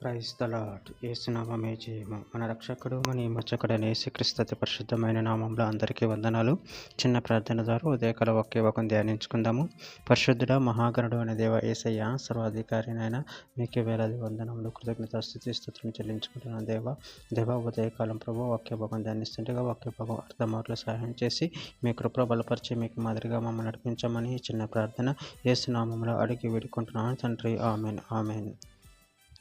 Praise the lord. యేసునామమే జయము. మన రక్షకుడు మన విమోచకుడైన యేసుక్రీస్తు అతి పరిశుద్ధమైన నామంలో అందరికీ వందనాలు. చిన్న ప్రార్థన ద్వారా ఉదయకాల వాక్య భాగం ధ్యానించుకుందాము. పరిశుద్ధుడ మహాగణుడు అనే దేవ యేసయ్య, సర్వాధికారినైనా మీకే వేలాది వందనములు, కృతజ్ఞతాస్తుతి స్తుతులను చెల్లించుకుంటున్నాను. దేవ ఉదయకాలం ప్రభు వాక్య భాగం ధ్యానిస్తుండగా వాక్య భాగం అర్థమాటలు సహాయం చేసి మీ కృపలో బలపరిచి మీకు మాదిరిగా మమ్మల్ని నడిపించమని చిన్న ప్రార్థన యేసునామంలో అడిగి వేడుకుంటున్నాను తండ్రి. Amen amen.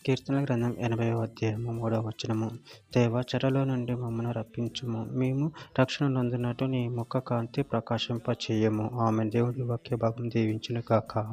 కీర్తనల గ్రంథం 80వ అధ్యాయము 3వ వచనము. దేవ, చెరలో నుండి మమ్మను రప్పించుము, మేము రక్షణ నొందినట్టు నీ ముఖ కాంతి ప్రకాశింపచేయము. ఆమెన్. దేవుడి వాక్య భాగం దీవించును గాక.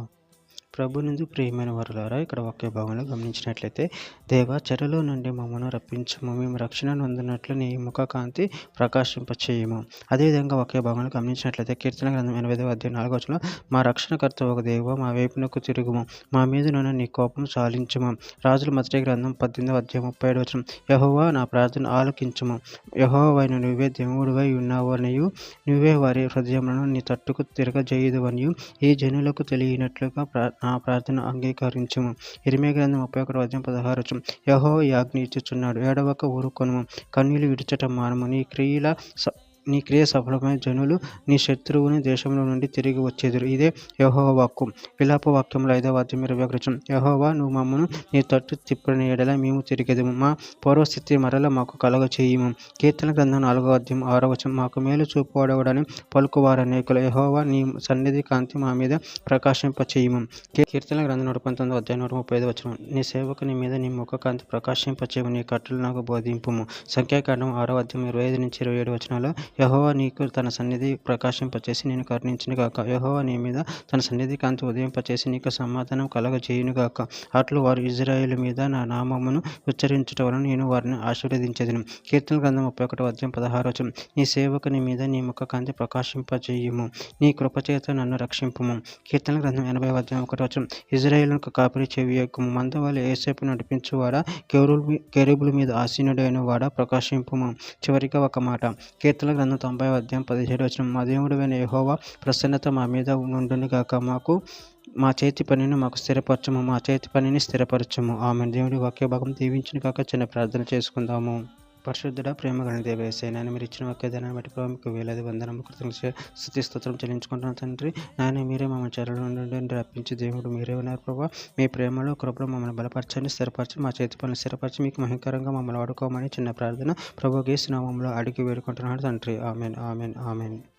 ప్రభునందు ప్రియమైన వారులారా, ఇక్కడ వాక్య భాగంలో గమనించినట్లయితే, దేవ, చెరలో నుండి మమ్మను రప్పించము, మేము రక్షణ నొందినట్లు నీ ముఖ కాంతి ప్రకాశింపచేయము. అదేవిధంగా వాక్య భాగంలో గమనించినట్లయితే కీర్తన గ్రంథం 85వ అధ్యాయం 4వ వచనంలో, మా రక్షణకర్త ఒక దేవ, మా వైపునకు తిరుగుము, మా మీదనున్న నీ కోపం సాలించుము. రాజుల మొదటి గ్రంథం 18వ అధ్యాయం 37వ వచనం, యెహోవా నా ప్రార్థన ఆలకించుము, యెహోవావైన నువ్వే దేవుడివై ఉన్నావనియు, నువ్వే వారి హృదయములను నీ తట్టుకు తిరగజేయుదువనియు ఈ జనులకు తెలియనట్లుగా నా ప్రార్థన అంగీకరించుము. ఇర్మీయా గ్రంథం 31వ అధ్యాయం 16వ వచనం, యెహోవా ఈ ఆజ్ఞ ఇచ్చుచున్నాడు, ఏడవక ఊరుకొనుము, కన్నీళ్లు విడుచట మానము, నీ క్రియ సఫలమైన జనులు నీ శత్రువుని దేశంలో నుండి తిరిగి వచ్చేదురు. ఇదే యెహోవా వాక్కు. విలాప వాక్యంలో 5వ అధ్యాయం 21వ వచనం, యెహోవా నువ్వు మమ్మను నీ తట్టు తిప్పిన ఎడల మేము తిరిగెదము, మా పూర్వస్థితి మరల మాకు కలగచేయుము. కీర్తన గ్రంథం 4వ అధ్యాయం 6వ వచనం, మాకు మేలు చూపువాడెవడని పలుకువారు అనేకులు, యెహోవా నీ సన్నిధి కాంతి మా మీద ప్రకాశింపచేయుము. కీర్తన గ్రంథం 119వ అధ్యాయం 135వ వచనం, నీ సేవకుని మీద నీ ముఖ కాంతి ప్రకాశింపచేయము, నీ కట్టలు నాకు బోధింపుము. సంఖ్యాకాండం 6వ అధ్యాయం 25 నుంచి 27 వచనాలు, యెహోవా నీకు తన సన్నిధి ప్రకాశింపచేసి నేను కరుణించును గాక, యెహోవా నీ మీద తన సన్నిధి కాంతి ఉదయింపచేసి నీకు సమాధానం కలగజేయును గాక. అట్లు వారు ఇజ్రాయేలు మీద నా నామమును ఉచ్చరించుట వలన నేను వారిని ఆశీర్వదించెదను. కీర్తన గ్రంథం 31వ అధ్యాయం 16వ వచనం, నీ సేవకుని మీద నీ ముఖ కాంతి ప్రకాశింపచేయుము, నీ కృపచేత నన్ను రక్షింపుము. కీర్తన గ్రంథం 80వ అధ్యాయం 1వ వచనం, ఇజ్రాయేలునకు కాపరి చెవియొక్కుము, మందవలె యేసేపు నడిపించువాడా, కెరూబుల మీద ఆసీనుడైన వాడా ప్రకాశింపుము. చివరిగా ఒక మాట, కీర్తన గ్రంథం 90వ అధ్యాయం 17వ వచనం, మా దేవుడైన యెహోవా ప్రసన్నత మా మీద నుండును గాక, మా చేతి పనిని మాకు స్థిరపరచము, మా చేతి పనిని స్థిరపరచము. ఆమె. దేవుడి వాక్య భాగం దీవించును గాక. చిన్న ప్రార్థన చేసుకుందాము. పరిశుద్ధుడ, ప్రేమ గల దేవ యేసయ్య, నాయన మీరు ఇచ్చిన వాక్యదాన్ని బట్టి ప్రభు మీకు వేలాది వందనము, స్తుతి స్తోత్రం చెల్లించుకుంటున్నాను తండ్రి. నాయన మీరే మమ్మల్ని చెరలో నుండి రప్పించి దేవుడు మీరే ఉన్నారు ప్రభావ. మీ ప్రేమలో కృపలో మమ్మల్ని బలపరచండి, స్థిరపరచి మా చేతి పనులు స్థిరపరిచి మీకు మహికరంగా మమ్మల్ని వాడుకోమని చిన్న ప్రార్థన ప్రభు యేసు నామములో అడిగి వేడుకుంటున్నాడు తండ్రి. Amen amen amen.